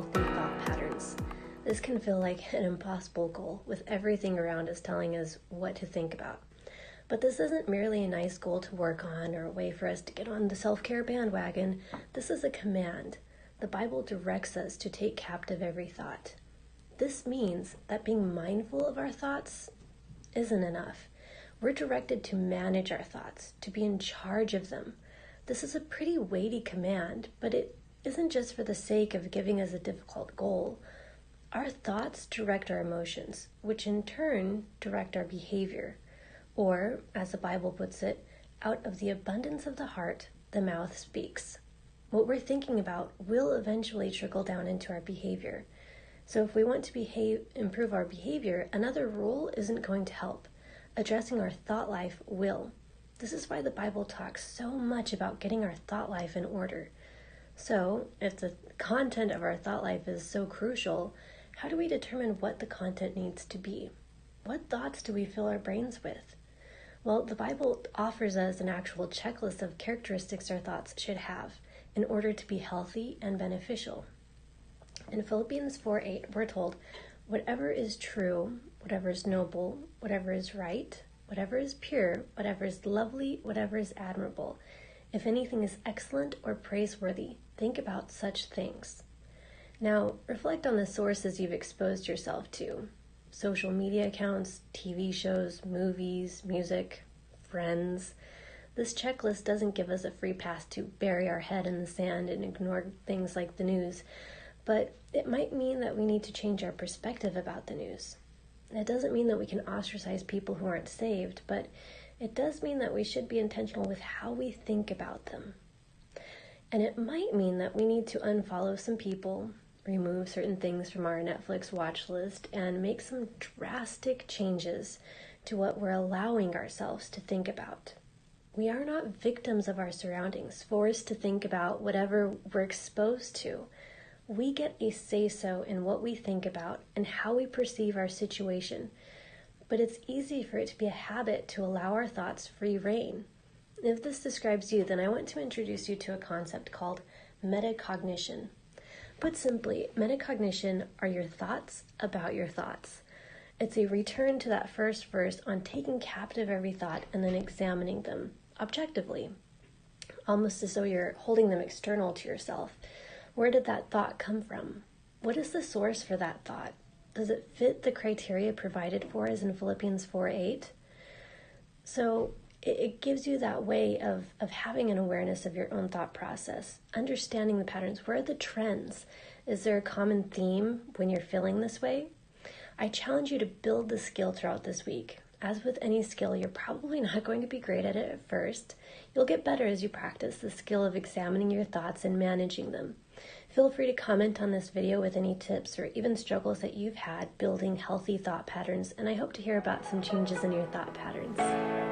healthy thought patterns. This can feel like an impossible goal, with everything around us telling us what to think about. But this isn't merely a nice goal to work on or a way for us to get on the self-care bandwagon. This is a command. The Bible directs us to take captive every thought. This means that being mindful of our thoughts isn't enough. We're directed to manage our thoughts, to be in charge of them. This is a pretty weighty command, but it isn't just for the sake of giving us a difficult goal. Our thoughts direct our emotions, which in turn direct our behavior. Or, as the Bible puts it, out of the abundance of the heart, the mouth speaks. What we're thinking about will eventually trickle down into our behavior. So if we want to improve our behavior, another rule isn't going to help. Addressing our thought life will. This is why the Bible talks so much about getting our thought life in order. So, if the content of our thought life is so crucial, how do we determine what the content needs to be? What thoughts do we fill our brains with? Well, the Bible offers us an actual checklist of characteristics our thoughts should have in order to be healthy and beneficial. In Philippians 4:8, we're told, whatever is true, whatever is noble, whatever is right, whatever is pure, whatever is lovely, whatever is admirable, if anything is excellent or praiseworthy, think about such things. Now, reflect on the sources you've exposed yourself to. Social media accounts, TV shows, movies, music, friends. This checklist doesn't give us a free pass to bury our head in the sand and ignore things like the news, but it might mean that we need to change our perspective about the news. It doesn't mean that we can ostracize people who aren't saved, but it does mean that we should be intentional with how we think about them. And it might mean that we need to unfollow some people, remove certain things from our Netflix watch list, and make some drastic changes to what we're allowing ourselves to think about. We are not victims of our surroundings, forced to think about whatever we're exposed to. We get a say-so in what we think about and how we perceive our situation. But it's easy for it to be a habit to allow our thoughts free rein. If this describes you, then I want to introduce you to a concept called metacognition. Put simply, metacognition are your thoughts about your thoughts. It's a return to that first verse on taking captive every thought and then examining them objectively, almost as though you're holding them external to yourself. Where did that thought come from? What is the source for that thought? Does it fit the criteria provided for us in Philippians 4:8? So it gives you that way of having an awareness of your own thought process, understanding the patterns. Where are the trends? Is there a common theme when you're feeling this way? I challenge you to build the skill throughout this week. As with any skill, you're probably not going to be great at it at first. You'll get better as you practice the skill of examining your thoughts and managing them. Feel free to comment on this video with any tips or even struggles that you've had building healthy thought patterns, and I hope to hear about some changes in your thought patterns.